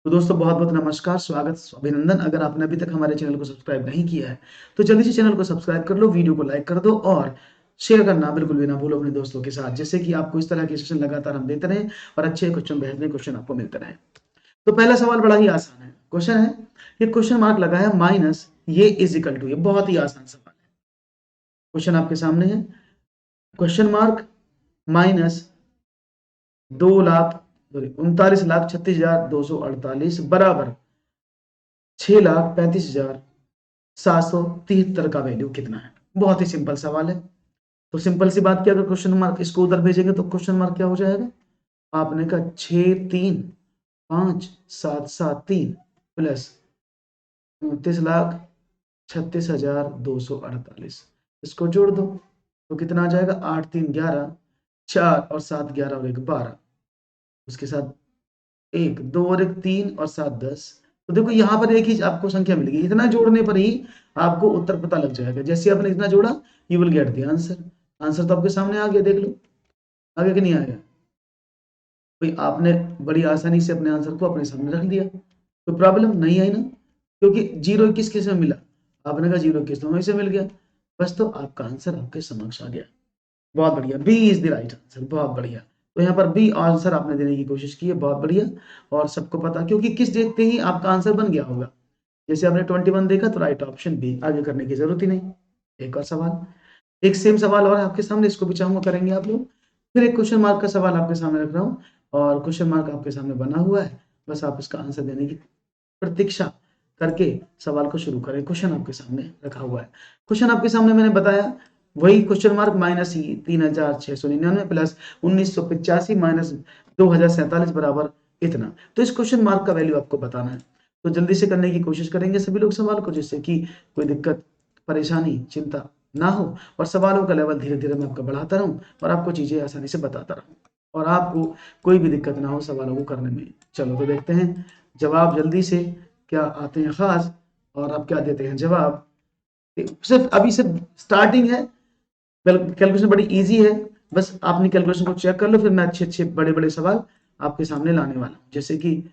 तो दोस्तों बहुत बहुत नमस्कार, स्वागत, अभिनंदन। अगर आपने अभी तक हमारे चैनल को सब्सक्राइब नहीं किया है तो जल्दी से चैनल को सब्सक्राइब कर लो, वीडियो को लाइक कर दो और शेयर करना बिल्कुल भी ना भूलो अपने दोस्तों के साथ, जिससे कि आपको इस तरह के सेशन लगातार हम देते रहें और अच्छे क्वेश्चन, बेहतरीन क्वेश्चन आपको मिलते रहें। तो पहला सवाल बड़ा ही आसान है, क्वेश्चन है, ये क्वेश्चन मार्क लगा है माइनस ये इज इक्वल टू, ये बहुत ही आसान सवाल है। क्वेश्चन आपके सामने है, क्वेश्चन मार्क माइनस 2,39,36,248 बराबर 6,35,773 का वैल्यू कितना है। बहुत ही सिंपल सवाल है। तो सिंपल सी बात की, अगर क्वेश्चन मार्क इसको उधर भेजेंगे तो क्वेश्चन मार्क क्या हो जाएगा, आपने कहा 6,3,5,7,7,3 प्लस 29,36,248, इसको जोड़ दो तो कितना आ जाएगा, 8,3,11, 4 और 7 11 और 1 12, उसके साथ 1 2 और 1 3 और 7 10। तो देखो यहाँ पर एक ही आपको संख्या मिलेगी, इतना जोड़ने पर ही आपको उत्तर पता लग जाएगा। जैसे आपने इतना जोड़ा, you will get the answer. Answer तो आपके सामने आ गया, देख लो आगे कि नहीं आया। भाई आपने बड़ी आसानी से अपने आंसर को अपने सामने रख दिया, कोई प्रॉब्लम नहीं आई ना, क्योंकि 0 21 किसमें मिला, आपने कहा 0 21 तो हमें से मिल गया, बस तो आपका आंसर आपके समक्ष आ गया। बहुत बढ़िया, B is the right answer, बहुत बढ़िया। तो यहाँ पर बी आंसर आपने देने की कोशिश की है, बहुत बढ़िया। और सबको पता, क्योंकि किस देखते ही आपका आंसर बन गया होगा। जैसे आपने 21 देखा तो राइट ऑप्शन बी, आगे करने की जरूरत ही नहीं। एक और सवाल, एक सेम सवाल और आपके सामने, इसको भी चाहूंगा करेंगे आप लोग। फिर एक क्वेश्चन मार्क का सवाल आपके सामने रख रहा हूँ और क्वेश्चन मार्क आपके सामने बना हुआ है, बस आप इसका आंसर देने की प्रतीक्षा करके सवाल को शुरू करें। क्वेश्चन आपके सामने रखा हुआ है, क्वेश्चन आपके सामने मैंने बताया वही क्वेश्चन मार्क माइनस ही 3,699 प्लस 1,985 माइनस 2,047 बराबर इतना। तो इस क्वेश्चन मार्क का वैल्यू आपको बताना है, तो जल्दी से करने की कोशिश करेंगे सभी लोग सवाल को, जिससे कि कोई दिक्कत, परेशानी, चिंता ना हो और सवालों का लेवल धीरे धीरे मैं आपका बढ़ाता रहूं और आपको चीजें आसानी से बताता रहूं और आपको कोई भी दिक्कत ना हो सवालों को करने में। चलो तो देखते हैं जवाब जल्दी से क्या आते हैं खास, और आप क्या देते हैं जवाब। सिर्फ अभी सिर्फ स्टार्टिंग है, कैलकुलेशन बड़ी इजी है, बस आपने कैलकुलेशन को चेक कर लो, फिर मैं अच्छे अच्छे बड़े बड़े सवाल आपके सामने लाने वाला हूँ। जैसे कि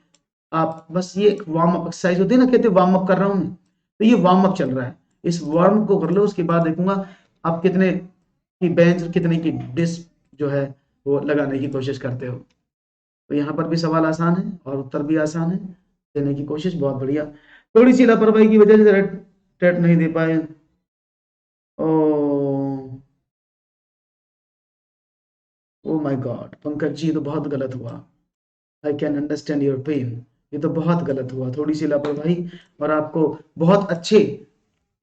आप बस ये वार्म अप एक्सरसाइज होती है ना, कहते वार्म अप कर रहा हूँ मैं, तो ये वार्म अप चल रहा है, इस वार्म को कर लो, उसके बाद देखूंगा आप कितने की बेंच, कितने की डिस्क जो है वो लगाने की कोशिश करते हो। तो यहाँ पर भी सवाल आसान है और उत्तर भी आसान है, देने की कोशिश, बहुत बढ़िया। थोड़ी सी लापरवाही की वजह से रेट टेट नहीं दे पाए। Oh oh my god Pankaj ji, ये तो बहुत गलत हुआ। I can understand your pain, ये तो बहुत गलत हुआ, थोड़ी सी लापरवाही और आपको बहुत अच्छे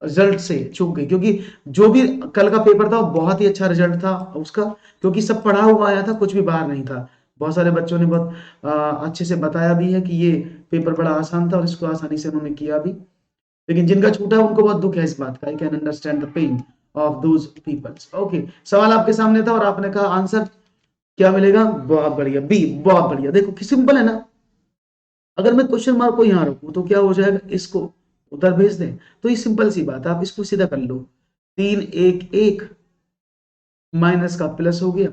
रिजल्ट से चूक गई, क्योंकि जो भी कल का पेपर था वो बहुत ही अच्छा रिजल्ट था उसका, क्योंकि सब पढ़ा हुआ आया था, कुछ भी बाहर नहीं था। बहुत सारे बच्चों ने बहुत अच्छे से बताया भी है कि ये पेपर बड़ा आसान था और इसको आसानी से उन्होंने किया भी, लेकिन जिनका छूटा उनको बहुत दुख है इस बात का। I can understand the pain of those peoples. Okay, सवाल आपके सामने था और आपने कहा आंसर क्या मिलेगा, बहुत बढ़िया, बी, बहुत बढ़िया। देखो सिंपल है ना, अगर मैं क्वेश्चन मार्क को यहाँ रखूं तो क्या हो जाएगा, इसको उधर भेज दें, तो ये सिंपल सी बात है, आप इसको सीधा कर लो। 3 1 1 माइनस का प्लस हो गया,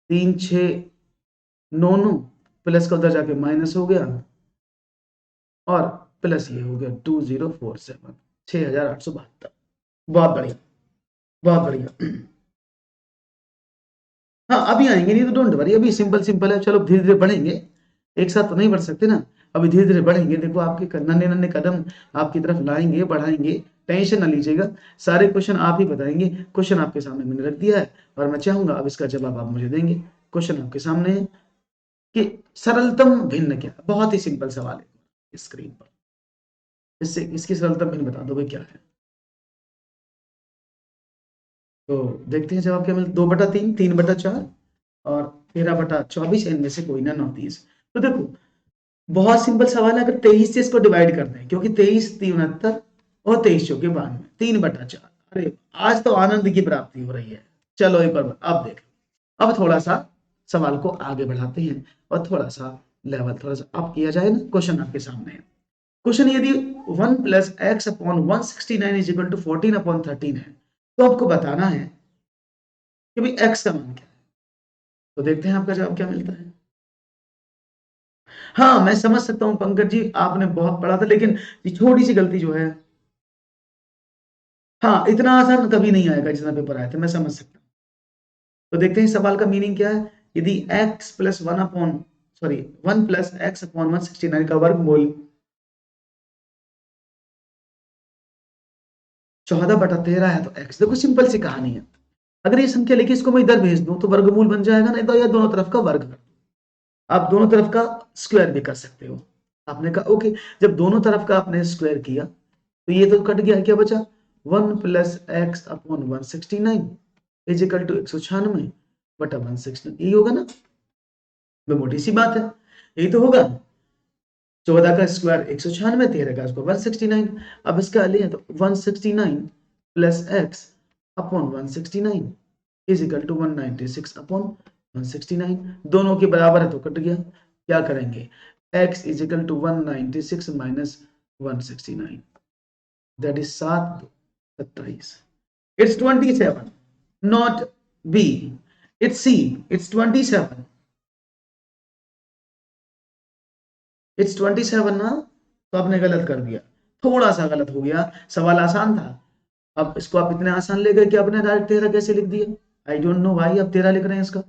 3 6 9 9 प्लस का उधर जाके माइनस हो गया और प्लस ये हो गया 2047, 6,872। बहुत बढ़िया, बहुत बढ़िया। हाँ अभी आएंगे, नहीं तो डोंट वरी, अभी सिंपल सिंपल है, चलो धीरे धीरे बढ़ेंगे, एक साथ तो नहीं बढ़ सकते ना, अभी धीरे धीरे बढ़ेंगे। देखो आपके नन्हे नन्हे कदम आपकी तरफ लाएंगे, बढ़ाएंगे, टेंशन ना लीजिएगा, सारे क्वेश्चन आप ही बताएंगे। क्वेश्चन आपके सामने मैंने रख दिया है और मैं चाहूंगा अब इसका जवाब आप मुझे देंगे। क्वेश्चन आपके सामने है कि सरलतम भिन्न क्या, बहुत ही सिंपल सवाल है स्क्रीन पर, इससे इसकी सरलतम भिन्न बता दो भाई क्या है। तो देखते हैं जवाब क्या मिलता है, 2/3, 3/4 और 13/24, इनमें से कोई ना 9 30। तो देखो बहुत सिंपल सवाल है, अगर 23 से इसको डिवाइड करते हैं, क्योंकि 23 69 और 23 चौके 92, 3/4। अरे आज तो आनंद की प्राप्ति हो रही है। चलो एक बार अब देख, अब थोड़ा सा सवाल को आगे बढ़ाते हैं और थोड़ा सा लेवल थोड़ा सा अप किया जाए ना। क्वेश्चन आपके सामने है, क्वेश्चन यदि 1 plus x upon 169 is equal to 14/13 है, तो आपको बताना है कि भाई एक्स का मान क्या है। तो देखते हैं आपका जवाब क्या मिलता है। हाँ मैं समझ सकता हूँ पंकज जी, आपने बहुत पढ़ा था, लेकिन ये छोटी सी गलती जो है, हाँ इतना आसान कभी नहीं आएगा जितना पेपर आया था, मैं समझ सकता हूँ। तो देखते हैं सवाल का मीनिंग क्या है। यदि x plus one upon sorry 1 + x/169 का वर्गमूल 14/13 है तो x, देखो सिंपल सी कहानी है। अगर ये संख्या लेके इसको मैं इधर भेज दूं तो वर्गमूल बन जाएगा, नहीं तो या दोनों तरफ का वर्ग कर दो। आप दोनों तरफ का स्क्वायर भी कर सकते हो। आपने कहा ओके, जब दोनों तरफ का आपने स्क्वायर किया तो ये तो कट गया, क्या बचा 1 + x/169 इज इक्वल टू 196/169, यही होगा ना। वो मोटी सी बात है, यही तो होगा। 14 का स्क्वायर 196, 13 का स्क्वायर 169। अब इसका ले तो 169 plus x upon 169 is equal to 196 upon 169, दोनों के बराबर है तो कट गया। क्या करेंगे, x is equal to 196 minus 169, that is 7 27। It's 27, not b, it's c, it's 27, it's 27 ना। तो आपने गलत कर दिया, थोड़ा सा गलत हो गया, सवाल आसान था। अब इसको आप इतने आसान ले गए कि आपने डायरेक्ट 13 कैसे लिख दिया। आई डोंट नो भाई, आप 13 लिख रहे हैं इसका।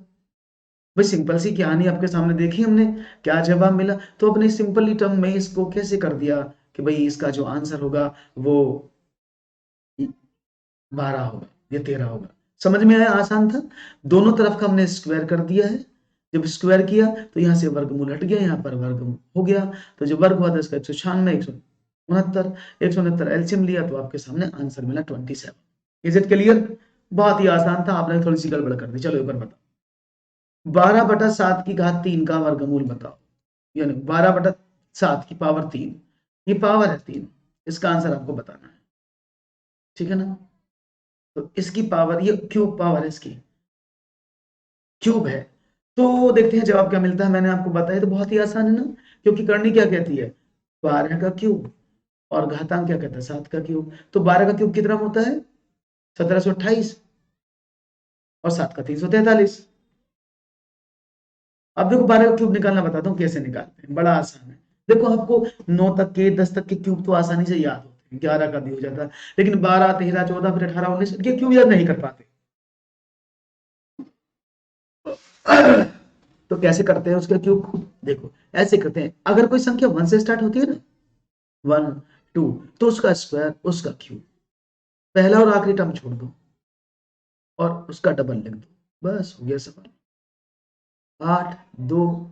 भाई सिंपल सी कहानी आपके सामने देखी हमने, क्या जवाब मिला, तो अपने सिंपली टर्म में इसको कैसे कर दिया कि भाई इसका जो आंसर होगा वो 12 होगा, ये 13 होगा। समझ में आया, आसान था। दोनों तरफ का हमने स्क्वायर कर दिया है, जब स्क्वायर किया तो यहाँ से वर्गमूल हट गया, यहाँ पर वर्ग हो गया, तो जो वर्ग हुआ था इसका 196, 169, 169 एलसीएम लिया तो आपके सामने आंसर मिला 27। Is it clear? बहुत ही आसान था, आपने थोड़ी सी गड़बड़ कर दी। चलो एक बार बताओ, 12/7 का वर्गमूल बताओ, यानी 12/7 ये पावर है 3, इसका आंसर आपको बताना है, ठीक है ना। तो इसकी पावर, ये क्यूब पावर है इसकी, क्यूब है। तो देखते हैं जवाब क्या मिलता है। मैंने आपको बताया तो बहुत ही आसान है ना, क्योंकि करनी क्या कहती है, 12 का क्यूब और घातांक क्या कहता है 7 का क्यूब। तो 12 का क्यूब कितना होता है 1728, और 7 का 343। अब देखो 12 का क्यूब निकालना बताता हूँ कैसे निकालते हैं, बड़ा आसान है। देखो आपको 9 तक के 10 तक के क्यूब तो आसानी से याद होते हैं, 11 का भी हो जाता है, लेकिन 12 13 14 फिर 18 19 के क्यूब याद नहीं कर पाते। तो कैसे करते हैं उसका क्यूब, देखो ऐसे करते हैं, अगर कोई संख्या 1 से स्टार्ट होती है ना, 1 2, तो उसका स्क्वायर उसका क्यूब, पहला और आखिरी टर्म छोड़ दो और उसका डबल लिख दो, बस हो गया सवाल। 8 2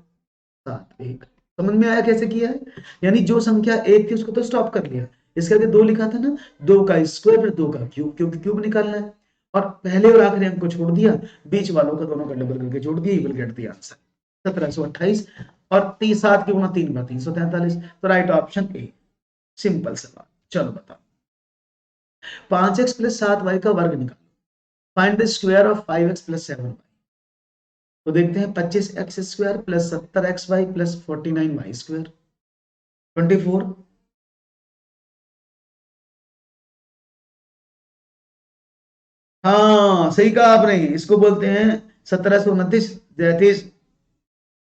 7 1। समझ में आया कैसे किया है, यानी जो संख्या 1 थी उसको तो स्टॉप कर लिया, इसके आगे 2 लिखा था ना, 2 का स्क्वायर फिर 2 का क्यूब, क्योंकि क्यूब निकालना है, और पहले और आखिरी अंक को छोड़ दिया, बीच वालों का दोनों का डबल करके जोड़ दिया, इक्वल गेट दिया आंसर 1728, और 7 की गुणा 3 का 343। तो राइट ऑप्शन ए, सिंपल सवाल। चलो बताओ, 5x प्लस 7y का वर्ग निकालो, find the square of 5x plus 7y। तो देखते हैं 25x square plus 70xy plus 49y square 24। हाँ सही कहा आपने, इसको बोलते हैं 1729 33।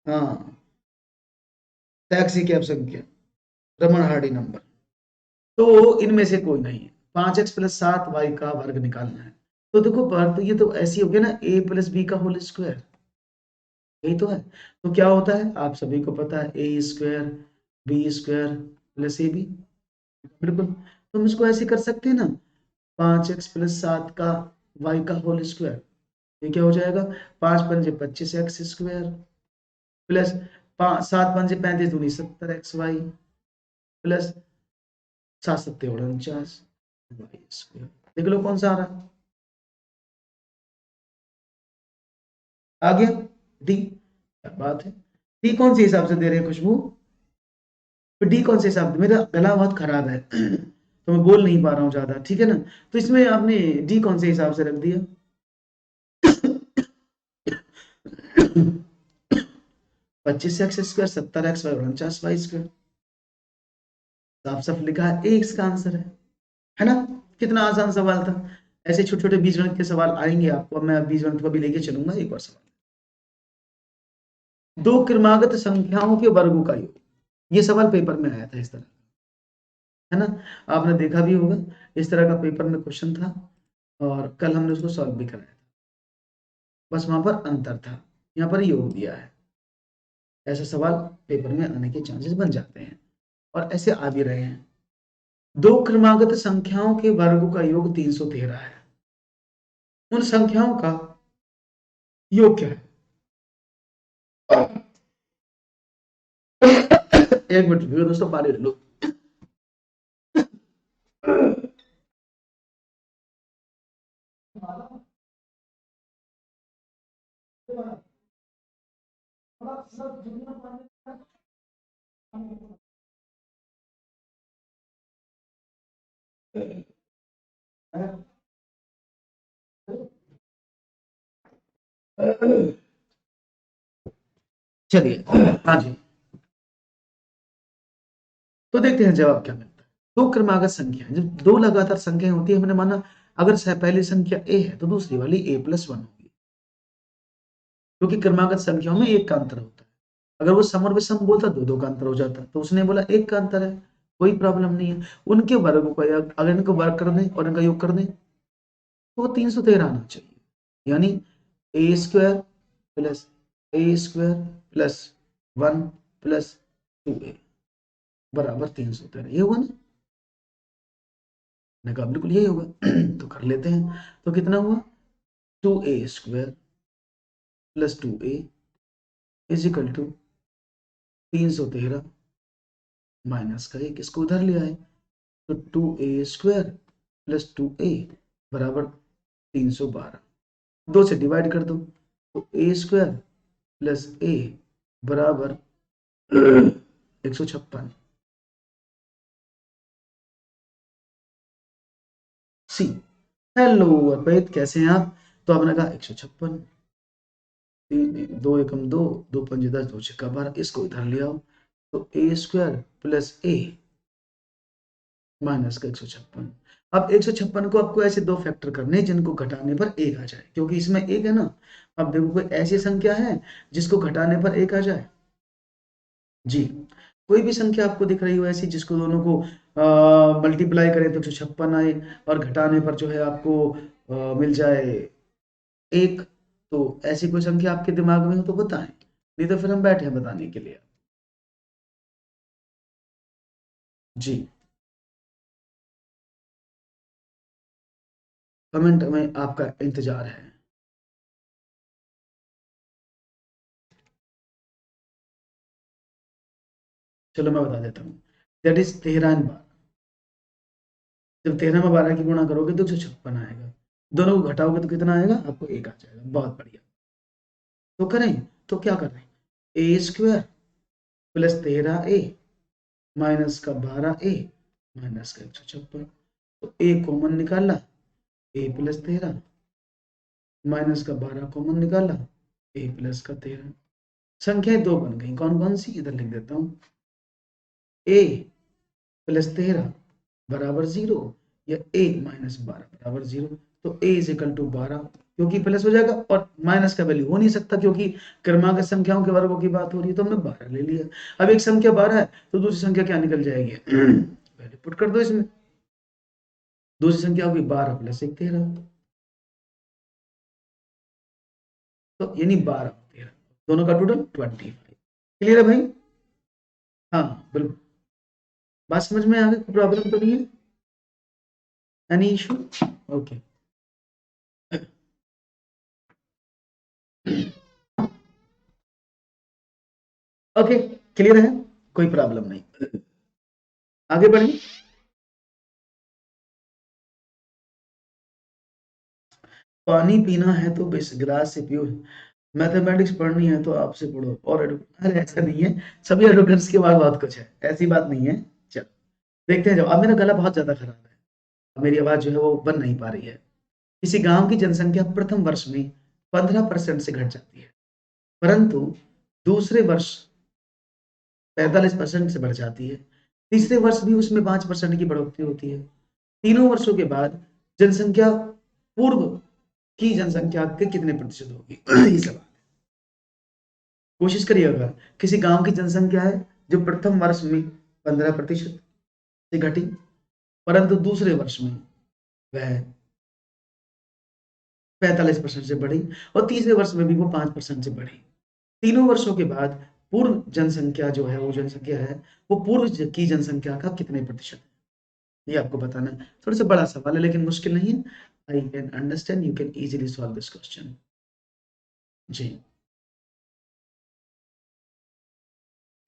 हाँ, टैक्सी कैब संख्या, रमन हार्डी नंबर। तो इनमें से कोई नहीं है, 5x प्लस 7y का वर्ग निकालना है। तो देखो पर तो ये तो ऐसी हो गया ना, a प्लस बी का होल स्क्वायर, यही तो है। तो क्या होता है आप सभी को पता है, A square B square plus A B, बिल्कुल। तो हम इसको ऐसे कर सकते हैं ना, 5x प्लस 7 का y का होल स्क्वायर, ये क्या हो जाएगा, 5 × 5 = 25 एक्स स्क्वायर प्लस 7 × 5 = 35 दूनी 70xy प्लस 7 × 7 = 49 वाई स्क्वायर। देख लो कौन सा आ रहा है, आ गया डी। क्या बात है, डी कौन से हिसाब से दे रहे हैं खुशबू, तो डी कौन से हिसाब से, मेरा गला बहुत खराब है तो मैं बोल नहीं पा रहा हूँ ज्यादा, ठीक है ना। तो इसमें आपने डी कौन से हिसाब से रख दिया 25x² 70xy 49y², साफ साफ लिखा है ए इसका आंसर है ना। कितना आसान सवाल था। ऐसे छोटे छोटे बीजगणित के सवाल आएंगे आपको, मैं बीजगणित को भी लेके चलूंगा एक और सवाल। दो क्रमागत संख्याओं के वर्गों का योग। ये सवाल पेपर में आया था इस तरह, है ना, आपने देखा भी होगा, इस तरह का पेपर में क्वेश्चन था और कल हमने उसको सॉल्व भी कराया था। बस वहां पर अंतर था, यहाँ पर योग दिया है। ऐसा सवाल पेपर में आने के चांसेस बन जाते हैं और ऐसे आ भी रहे हैं। दो क्रमागत संख्याओं के वर्गों का योग 313 है। उन संख्याओं का योग क्या है? एक मिनट रुकिए दोस्तों, पानी ले लो। चलिए, हाँ जी, तो देखते हैं जवाब क्या मिलता है। दो क्रमागत संख्या, जब दो लगातार संख्याएं होती है, हमने माना अगर पहली संख्या ए है तो दूसरी वाली a+1 होगी, क्योंकि क्रमागत संख्याओं में एक का अंतर होता है। अगर वो सम और विषम बोलता दो दो का अंतर हो जाता, तो उसने बोला एक का अंतर है, कोई प्रॉब्लम नहीं है। उनके वर्गों का अगर इनको वर्ग कर दें और इनका योग कर दें तो 313 आना चाहिए, यानी a² plus a² plus 1 plus 2a बराबर 313। ये होगा ना? मैंने कहा बिल्कुल यही होगा। तो कर लेते हैं। तो कितना हुआ? 2a² plus 2a is equal to 313 minus का एक, इसको उधर ले आए तो 2a² प्लस 2a बराबर 312। दो से डिवाइड कर दो तो a² प्लस a बराबर 156। सी। हेलो अर्पित, कैसे हैं आप? तो आपने कहा 156, दो एकम दो, दो पंजे 10, दो छक्का 12, इसको इधर ले आओ तो a² प्लस a माइनस का 156। अब 156 को आपको ऐसे दो फैक्टर करने जिनको घटाने पर एक आ जाए, क्योंकि इसमें एक है ना। अब देखो कोई ऐसी संख्या है जिसको घटाने पर एक आ जाए? जी, कोई भी संख्या आपको दिख रही हो ऐसी जिसको दोनों को मल्टीप्लाई करें तो 156 आए और घटाने पर जो है आपको मिल जाए एक, तो ऐसी कोई संख्या आपके दिमाग में हो तो बताएं, नहीं तो फिर हम बैठे हैं बताने के लिए। जी, कमेंट में आपका इंतजार है। चलो मैं बता देता हूँ। दैट इज 13 जब 13 में 12 की गुणा करोगे तो 156 आएगा। दोनों को घटाओगे तो कितना आएगा? आपको एक आ जाएगा। बहुत बढ़िया। तो करें, तो क्या कर रहे हैं? a² प्लस 13a माइनस का 12a माइनस का 156। तो a कॉमन निकाला, a प्लस 13 माइनस का 12 कॉमन निकाला, a प्लस का 13। संख्याएं दो बन गई, कौन कौन सी? इधर लिख देता हूँ। a प्लस 13 बराबर 0 या a माइनस 12 बराबर 0। तो a इज इक्वल टू 12, क्योंकि प्लस हो जाएगा और माइनस का वैल्यू हो नहीं सकता, क्योंकि क्रमागत संख्याओं के वर्गों की बात हो रही है, तो हमने 12 ले लिया। अब एक संख्या 12 है तो दूसरी संख्या क्या निकल जाएगी? वैल्यू पुट कर दो इसमें। दूसरी संख्या होगी 12 प्लस 1 13, तो यानी 12 13, दोनों का टोटल 25। क्लियर है भाई? हाँ बिल्कुल। बात समझ में आ गई? कोई प्रॉब्लम तो नहीं है? Any issue? Okay. Okay, clear है, कोई प्रॉब्लम नहीं। आगे बढ़िए। पानी पीना है तो बेस गिलास से पियो। मैथमेटिक्स पढ़नी है तो आपसे पढ़ो और अरे ऐसा नहीं है, सभी एडुकेट्स के पास बहुत कुछ है, ऐसी बात नहीं है। चलो देखते हैं। जब अब मेरा गला बहुत ज्यादा खराब है, अब मेरी आवाज जो है वो बन नहीं पा रही है। किसी गांव की जनसंख्या प्रथम वर्ष में 15% से घट जाती है, परंतु दूसरे वर्ष 45% से बढ़ जाती है। तीसरे वर्ष भी उसमें 5% की बढ़ोतरी होती है। तीनों वर्षों के बाद जनसंख्या पूर्व की जनसंख्या के कितने प्रतिशत होगी? ये सवाल। कोशिश करिएगा, किसी गांव की जनसंख्या है जो प्रथम वर्ष में 15% से घटी, परंतु दूसरे वर्ष में वह 45% से बढ़ी और तीसरे वर्ष में भी वो 5% से बढ़ी। तीनों वर्षों के बाद पूर्व जनसंख्या जो है, वो जनसंख्या है, वो पूर्व की जनसंख्या का कितने प्रतिशत है, ये आपको बताना है। थोड़ा सा बड़ा सवाल है लेकिन मुश्किल नहीं है। I can understand, you can easily solve this question. जी,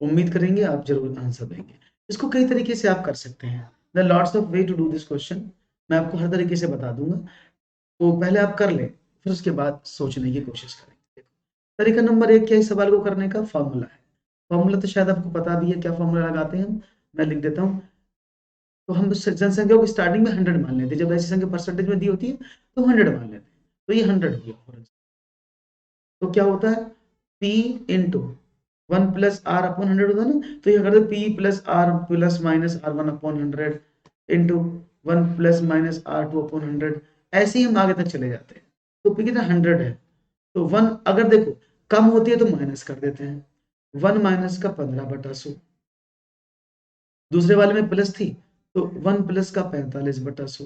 उम्मीद करेंगे आप जरूर आंसर देंगे। इसको कई तरीके से आप कर सकते हैं। The lots of way to do this question, मैं आपको हर तरीके से बता दूंगा, तो पहले आप कर लें, फिर उसके बाद सोचने की कोशिश करेंगे। तरीका नंबर 1 क्या है इस सवाल को करने का? फॉर्मूला है। फॉर्मूला तो शायद आपको पता भी है, क्या फॉर्मूला लगाते हैं हम, मैं लिख देता हूँ। तो हम जनसंख्या को स्टार्टिंग में 100 मान लेते हैं, जब ऐसी संख्या परसेंटेज में दी होती है तो 100 मान लेते हैं, तो ये 100 हो गया। तो क्या होता है, p into 1 plus r upon 100 होता है ना, तो ये कर दो p plus r plus minus r 1 upon 100 into 1 plus minus r 2 upon 100, ऐसे ही हम आगे तक चले जाते हैं। तो p कितना 100 है, तो 1 अगर देखो कम होती है तो माइनस कर देते हैं, 1 माइनस का 15/100, दूसरे वाले में प्लस थी तो 1 प्लस का 45/100,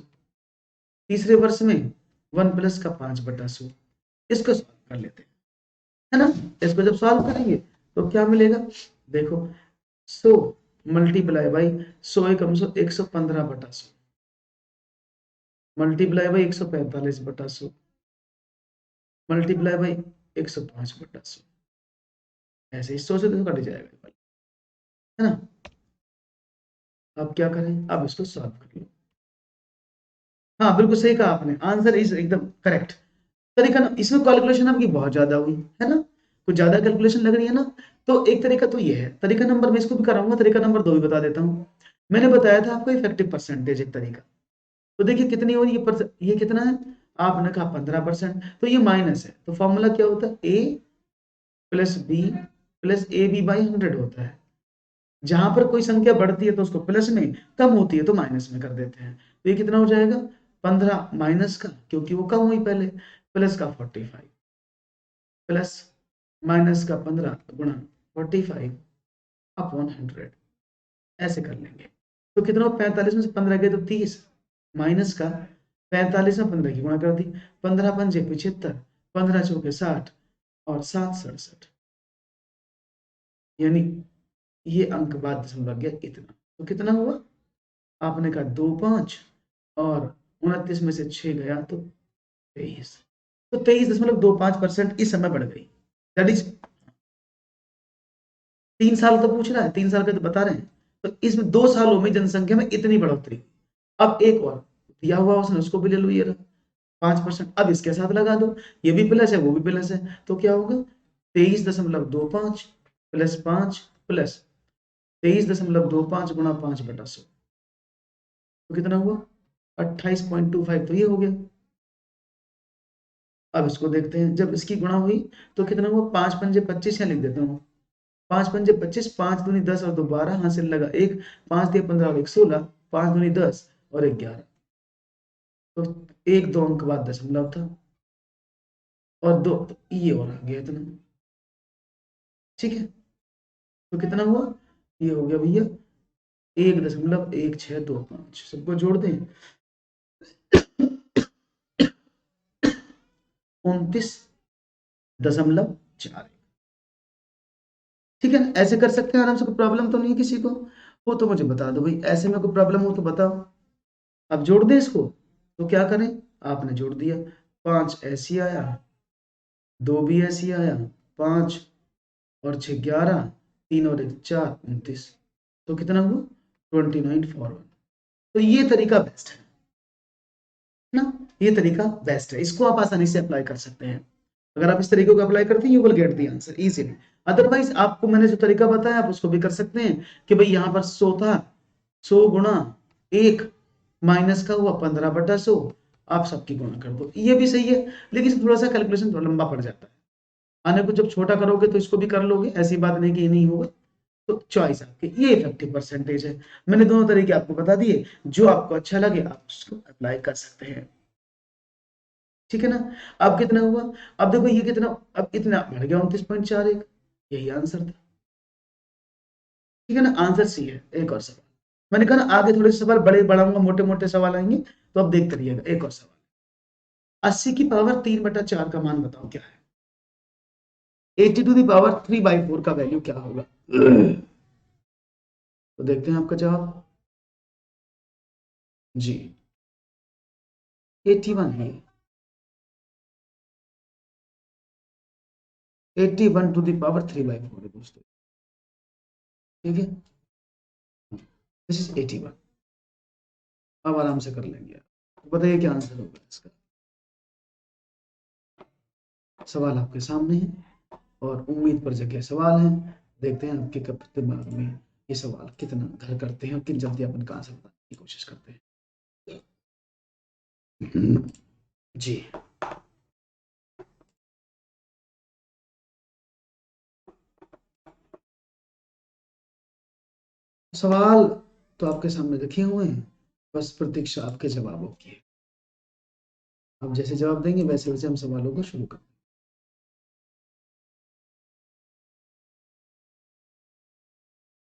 तीसरे वर्ष में 1 प्लस का 5/100। इसको सॉल्व कर लेते हैं, है ना। इसको जब सॉल्व करेंगे तो क्या मिलेगा, देखो 100 multiply by 100 Ekam 100, 115/100 multiply by 145/100 multiply by 105/100, ऐसे ही 100 से तो कट जाएगा, है ना। अब क्या करें, अब इसको सॉल्व कर लो। हाँ बिल्कुल सही कहा आपने, आंसर इज एकदम करेक्ट। तरीका ना, इसमें कैलकुलेशन आपकी बहुत ज्यादा हुई है ना, कुछ ज्यादा कैलकुलेशन लग रही है ना। तो एक तरीका तो ये है, तरीका नंबर मैं इसको भी कराऊंगा, तरीका नंबर 2 भी बता देता हूँ। मैंने बताया था आपको इफेक्टिव परसेंटेज एक तरीका, तो देखिए कितनी हो रही है, ये कितना है, आपने कहा 15%, तो ये माइनस है, तो फॉर्मूला क्या होता है, a plus b plus A b by 100 होता है। जहां पर कोई संख्या बढ़ती है तो उसको प्लस में, कम होती है तो माइनस में कर देते हैं। तो ये कितना हो जाएगा, 15 माइनस का, क्योंकि वो कम हुई पहले, प्लस का 45 प्लस माइनस का 15 गुणा 45 अपॉन 100, ऐसे कर लेंगे। तो कितना, 45 में से 15 गए तो 30, माइनस का 45 में 15 की गुणा कर दी, 15 पंजे 75, 15 चौके 60 और 7 67, यानी ये अंक बाद दशमलव लग गया इतना। तो कितना हुआ, आपने कहा 2 5 और 29 में से 6 गया तो 23, तो 23.25% इस समय बढ़ गई। दैट इज 3 साल तो पूछ रहा है, 3 साल का तो बता रहे हैं, तो इसमें 2 सालों में जनसंख्या में इतनी बढ़ोतरी। अब एक और दिया हुआ उसने, उसको भी ले लो, ये 5%, अब इसके साथ लगा दो, ये भी प्लस है वो भी प्लस है, तो क्या होगा 23.25 प्लस 5 प्लस 23.25 गुणा 5/100, तो कितना हुआ 28.25, तो ये हो गया। अब इसको देखते हैं, जब इसकी गुणा हुई तो कितना हुआ, 5 पंजे 25, यहाँ लिख देता हूँ, 5 पंजे 25, 5 दूनी 10 और 2 12, हासिल लगा 1, 5 दिए 15 और 1 16, 5 दूनी 10 और 1 11, तो 1 2 अंक बाद दशमलव था और 2, तो ये और आ गया इतना, ठीक है। तो कितना हुआ, ये हो गया भैया 1.1625, सबको जोड़ दें 29.4, ठीक है ना। ऐसे कर सकते हैं आराम से, कोई प्रॉब्लम तो नहीं है किसी को, हो तो मुझे बता दो भाई, ऐसे में कोई प्रॉब्लम हो तो बताओ। अब जोड़ दें इसको, तो क्या करें, आपने जोड़ दिया, 5 ऐसी आया, 2 भी ऐसी आया, 5 और 6 11, 3 और 1 4, 29, तो कितना हुआ 2941। तो ये तरीका बेस्ट है ना, ये तरीका बेस्ट है, इसको आप आसानी से अप्लाई कर सकते हैं। अगर आप इस तरीके को अप्लाई करते हैं, you will get the answer easily. Otherwise आपको मैंने जो तरीका बताया आप उसको भी कर सकते हैं, कि भाई यहाँ पर 100 था, 100 गुणा 1 माइनस का हुआ 15/100, आप सबकी गुणा कर दो, ये भी सही है, लेकिन थोड़ा सा कैलकुलेशन थोड़ा लंबा पड़ जाता है। आने को जब छोटा करोगे तो इसको भी कर लोगे, ऐसी बात नहीं कि ये नहीं होगा। तो चॉइस आपकी, ये इफेक्टिव परसेंटेज है। मैंने दोनों तरीके आपको बता दिए, जो आपको अच्छा लगे आप उसको अप्लाई कर सकते हैं, ठीक है ना। अब कितना हुआ, अब देखो ये कितना, अब इतना बढ़ गया 29.41, यही आंसर था। ठीक है ना, आंसर सी है। एक और सवाल, मैंने कहा ना आगे थोड़े से सवाल बड़े बढ़ाऊंगा, मोटे मोटे सवाल आएंगे, तो अब देखते रहिएगा। एक और सवाल, 80 की पावर 3/4 का मान बताओ क्या है। 80 टू दी पावर 3/4 का वैल्यू क्या होगा? तो देखते हैं आपका जवाब। जी 81 है। 81 टू दी पावर 3/4 है दोस्तों। ठीक है, दिस इज 81। अब आराम से कर लेंगे। तो बताइए क्या आंसर होगा इसका। सवाल आपके सामने है और उम्मीद पर जगह सवाल है। देखते हैं आपके दिमाग में ये सवाल कितना घर करते हैं और कितनी जल्दी अपन का आंसर बताने की कोशिश करते हैं। जी सवाल तो आपके सामने रखे हुए हैं, बस प्रतीक्षा आपके जवाबों की है। आप जैसे जवाब देंगे वैसे वैसे हम सवालों को शुरू करें।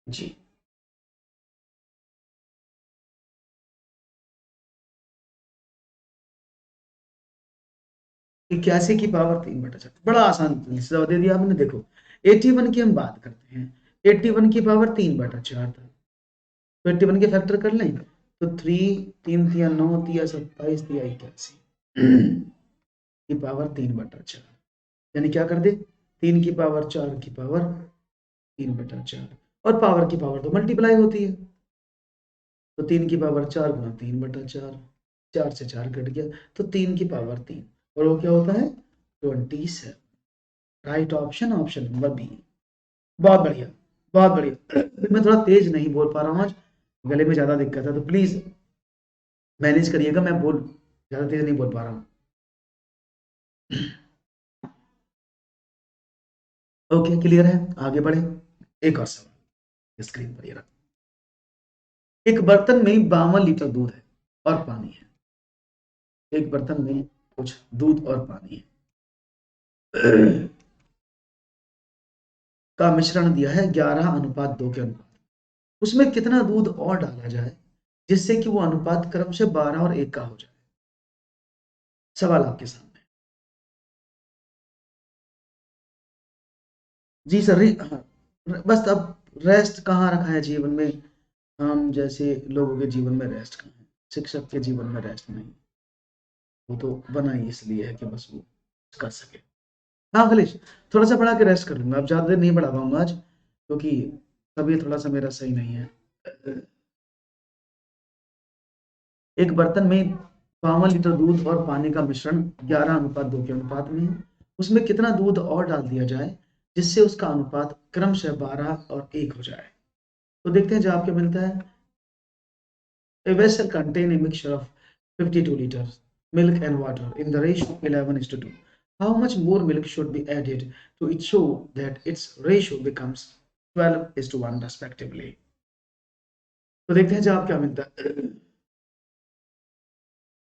जी 81 की पावर 3/4, बड़ा आसान जवाब दे दिया आपने। देखो 81 की हम बात करते हैं, 81 की पावर 3/4 था, तो 81 के फैक्टर कर लें तो 3 3 9 3 27 3 81 की पावर 3/4, यानी क्या कर दे, 3 की पावर 4 की पावर 3/4, और पावर की पावर तो मल्टीप्लाई होती है, तो 3 की पावर 4 गुना 3/4, 4 से 4 कट गया, तो 3 की पावर 3, और वो क्या होता है 27। Right option, option number B. बहुत बढ़िया, बहुत बढ़िया। मैं थोड़ा तेज नहीं बोल पा रहा हूँ आज, गले में ज्यादा दिक्कत है, तो प्लीज मैनेज करिएगा, मैं बोल ज्यादा तेज नहीं बोल पा रहा हूँ। ओके क्लियर है, आगे बढ़े। एक और सवाल स्क्रीन पर ये रहा। एक बर्तन में 52 लीटर दूध है और पानी है। एक बर्तन में कुछ दूध और पानी है का मिश्रण दिया है 11:2 के अनुपात, उसमें कितना दूध और डाला जाए जिससे कि वो अनुपात क्रमशः 12 और 1 का हो जाए। सवाल आपके सामने। जी सर, हाँ, बस अब रेस्ट कहाँ रखा है जीवन में, हम जैसे लोगों के जीवन में रेस्ट कहाँ है, शिक्षक के जीवन में रेस्ट नहीं, वो तो बना ही इसलिए है कि बस वो कर सके। हाँ अखिलेश, थोड़ा सा पढ़ा के रेस्ट कर लूंगा, अब ज्यादा देर नहीं पढ़ा पाऊंगा आज, क्योंकि तबीयत थोड़ा सा मेरा सही नहीं है। एक बर्तन में 52 लीटर दूध और पानी का मिश्रण 11:2 के अनुपात में है, उसमें कितना दूध और डाल दिया जाए जिससे उसका अनुपात क्रमशः 12 और 1 हो जाए। तो देखते हैं जवाब क्या मिलता है। A vessel contain a mixture of 52 liters milk and water in the ratio of 11:2. How much more milk should be added to it show that its ratio becomes 12:1 respectively? तो देखते हैं जवाब क्या मिलता है।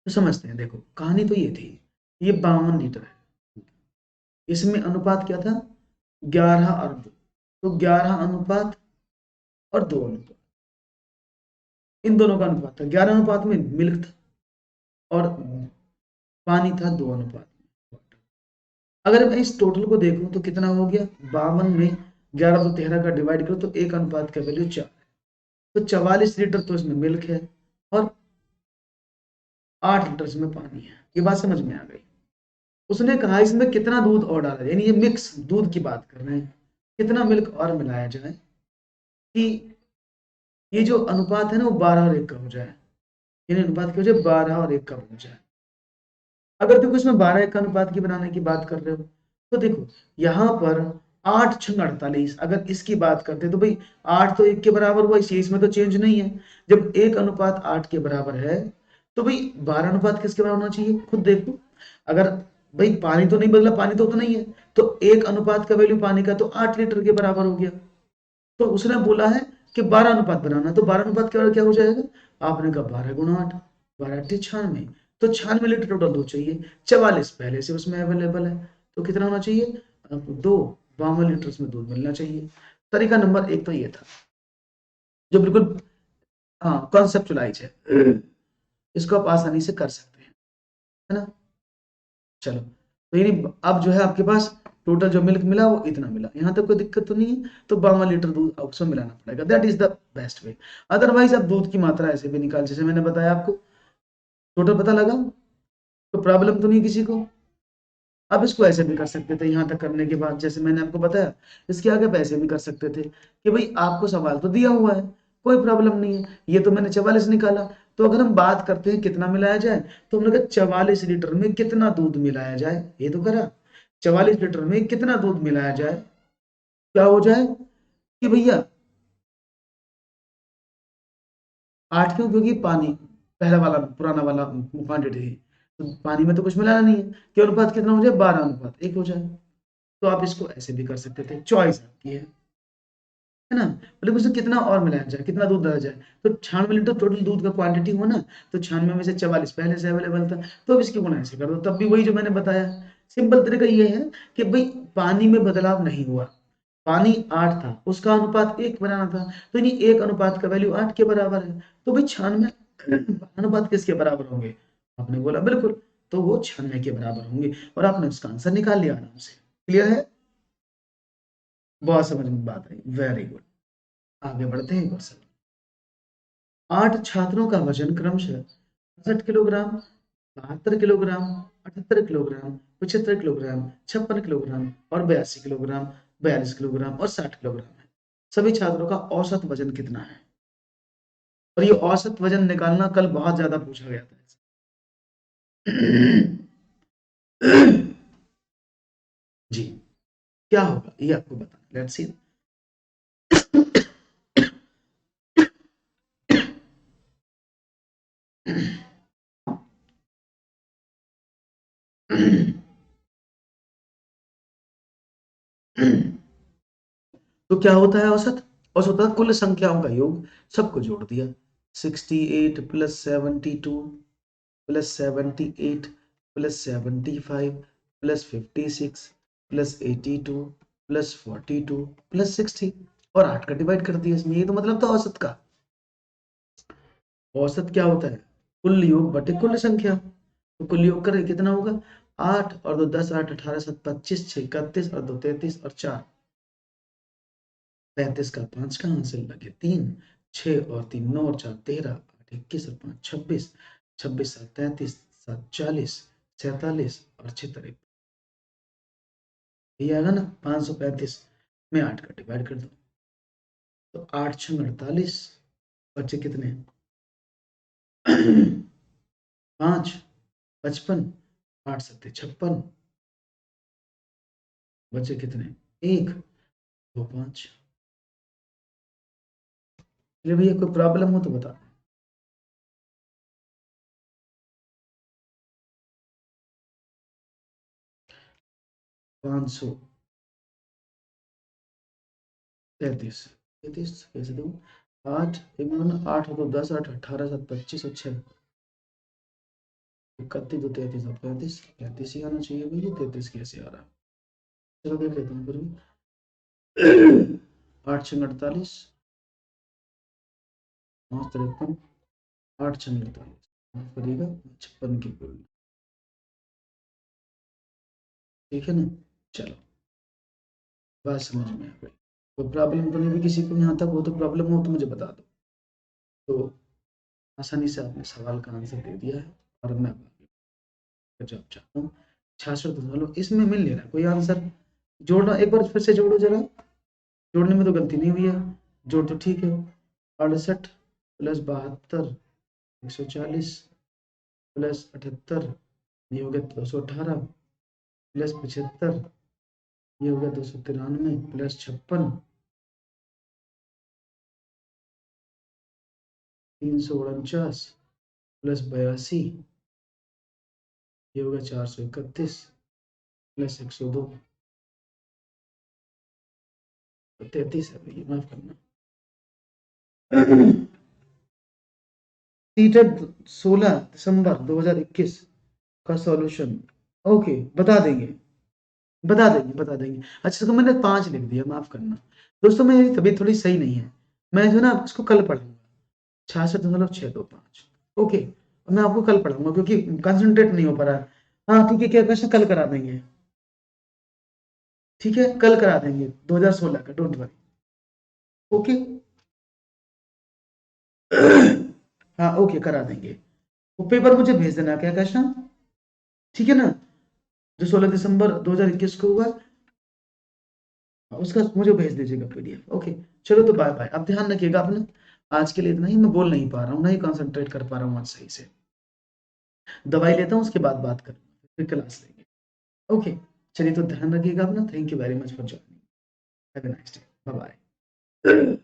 तो समझते हैं, देखो कहानी तो ये थी, ये 52 लीटर है, इसमें अनुपात क्या था 11 और 2, तो 11:2 और 2 अनुपात, इन दोनों का अनुपात था, 11 अनुपात में मिल्क था और पानी था 2 अनुपात में। अगर मैं इस टोटल को देखूं तो कितना हो गया, 52 में 11 तो 13 का डिवाइड करो तो 1 अनुपात का वैल्यू 4, तो 44 लीटर तो इसमें मिल्क है और 8 लीटर इसमें पानी है। ये बात समझ में आ गई। उसने कहा इसमें कितना दूध और डाला जाए, यानी ये मिक्स दूध की बात कर रहे हैं, कितना मिल्क और मिलाया जाए कि ये जो अनुपात है ना वो 12 और 1 का हो जाए, यानी अनुपात क्या हो जाए 12 और 1 का हो जाए। अगर देखो इसमें 12 1 का अनुपात की बनाने की बात कर रहे हो, तो देखो यहाँ पर 8 6 48, अगर इसकी बात करते तो भाई 8 तो 1 के बराबर हुआ, इसी इसमें तो चेंज नहीं है। जब 1 अनुपात 8 के बराबर है तो भाई 12 अनुपात किसके बराबर होना चाहिए, खुद देखो। अगर भाई पानी तो नहीं बदला, पानी तो उतना ही है, तो 1 अनुपात का वैल्यू पानी का तो 8 लीटर के बराबर हो गया। तो उसने बोला है कि 12 अनुपात बनाना, तो 12 अनुपात के बराबर क्या हो जाएगा, आपने कहा 12 × 8, 12 8 96, तो 96 लीटर टोटल दूध चाहिए, 44 पहले से उसमें अवेलेबल है, तो कितना होना चाहिए 2, 52 लीटर उसमें दूध मिलना चाहिए। तरीका नंबर 1 तो ये था, जो बिल्कुल हाँ कॉन्सेप्चुलाइज है, इसको आप आसानी से कर सकते हैं, है ना। चलो, तो यानी अब जो है आपके पास टोटल जो मिल्क मिला वो इतना मिला, यहाँ तक कोई दिक्कत तो नहीं है, तो 52 लीटर दूध उसमें मिलाना पड़ेगा, that is the best way. Otherwise आप दूध की मात्रा ऐसे भी निकाल, जैसे मैंने बताया आपको, टोटल पता लगा, तो प्रॉब्लम तो नहीं किसी को। अब इसको ऐसे भी कर सकते थे, यहाँ तक करने के बाद जैसे मैंने आपको बताया, इसके आगे आप ऐसे भी कर सकते थे कि भाई आपको सवाल तो दिया हुआ है, कोई प्रॉब्लम नहीं है, ये तो मैंने 44 निकाला, तो अगर हम बात करते हैं कितना मिलाया जाए, तो हमने कहा 44 लीटर में कितना दूध मिलाया जाए, ये तो करा, 44 लीटर में कितना दूध मिलाया जाए, क्या हो जाए कि भैया 8 क्यों, क्योंकि पानी पहला वाला पुराना वाला क्वांटिटी है, तो पानी में तो कुछ मिलाना नहीं है, कि अनुपात कितना हो जाए, 12:1 हो जाए। तो आप इसको ऐसे भी कर सकते थे, चॉइस आपकी है ना। मतलब उसमें कितना और मिलाया जाए, कितना दूध डाला जाए, तो 96 लीटर टोटल दूध का क्वांटिटी हो ना, तो 96 में से 44 पहले से अवेलेबल था, तो अब इसकी गुणा ऐसे कर दो, तब भी वही जो मैंने बताया। सिंपल तरीका ये है कि भाई पानी में बदलाव नहीं हुआ, पानी 8 था, उसका अनुपात 1 बनाना था, तो यानी 1 अनुपात का वैल्यू 8 के बराबर है, तो भाई 96 अनुपात किसके बराबर होंगे, आपने बोला बिल्कुल, तो वो 96 के बराबर होंगे, और आपने उसका आंसर निकाल लिया आराम से। क्लियर है, बहुत समझ में बात आई, वेरी गुड। आगे बढ़ते हैं क्वेश्चन। 8 छात्रों का वजन क्रमशः 65 kilogram, 72 kilogram, 78 kilogram, 75 kilogram, 56 kilogram और 82 किलोग्राम, 42 किलोग्राम और 60 किलोग्राम है। सभी छात्रों का औसत वजन कितना है, और ये औसत वजन निकालना कल बहुत ज्यादा पूछा गया था। जी, क्या होगा ये आपको बताना, लेट्स सी। तो क्या होता है औसत, औसत होता है कुल संख्याओं का योग, सबको जोड़ दिया, 68 plus 72 plus 78 plus 75 plus 56 plus 82 plus 42 plus 60, और 8 का डिवाइड कर दिया इसमें, ये तो मतलब था औसत का। औसत क्या होता है, कुल योग बटे कुल संख्या, तो कुल योग करें कितना होगा, 8 और 2 10, 8 18 7 25 6 31 और 2 33 और 4 35 का 5 कहाँ से लगे 3, 6 और 3 9 और 4 13, 8 21 और 5 26, 26 7 33 7 40 47 और 76, ये आएगा ना 535 में 8 का डिवाइड कर दो, तो 8 6 48, बच्चे कितने 5 55, 8 7 56, बच्चे कितने 1 2 5। चलिए भैया कोई प्रॉब्लम हो तो बता। 533, 33 कैसे दूं, 8 एक मिनट, 8 दो 10, 8 18 7 25 और 6 31 दो 33 और 35, 35 ही आना चाहिए भैया, 33 कैसे आ रहा है, चलो देख लेते हैं फिर भी। 8 6 48, 5 53, 8 6 48, माफ करिएगा 56 की कुल, ठीक है ना। चलो, बात समझ में आ गई, कोई प्रॉब्लम तो नहीं भी किसी को, यहाँ तक हो तो प्रॉब्लम हो तो मुझे बता दो। तो आसानी से आपने सवाल का आंसर दे दिया है, और मैं जब चाहता हूँ 66 इसमें मिल ले रहा कोई आंसर, जोड़ना एक बार फिर से जोड़ो जरा, जोड़ने में तो गलती नहीं हुई है, जोड़ तो ठीक है, 68 प्लस 72 140 प्लस 78, ये हो गया 218 प्लस 75, ये हो गया 293 प्लस 56, 349 प्लस 82, ये हो गया 431 प्लस 102, 33 है भैया, माफ करना। सीटेड 16 दिसंबर 2021 का सॉल्यूशन, ओके बता देंगे, बता देंगे। अच्छा, तो मैंने 5 लिख दिया, माफ़ करना। दोस्तों मेरी तबीयत थोड़ी सही नहीं है। मैं जो है ना इसको कल पढ़ूँगा। 66.625। ओके, मैं आपको कल पढ़ाऊँगा क्योंकि कंसंट्रेट नहीं हो पा रहा है। हाँ, ठीक है, क्या क्वेश्चन कल करा देंगे। ठीक है, कल करा देंगे 2016 का, डोंट वरी। ओके। हाँ, ओके, करा देंगे। वो पेपर मुझे भेज देना, क्या क्वेश्चन, ठीक है ना? जो 16 दिसंबर 2021 को हुआ, उसका मुझे भेज दीजिएगा पीडीएफ। ओके, चलो तो बाय बाय। अब ध्यान रखिएगा अपना। आज के लिए इतना ही। मैं बोल नहीं पा रहा हूँ, नहीं कंसंट्रेट कर पा रहा हूँ आज सही से। दवाई लेता हूँ, उसके बाद बात करूँगा, फिर क्लास लेंगे। ओके, चलिए तो ध्यान रखिएगा अपना। Thank you very much for joining. Have a nice day. Bye bye.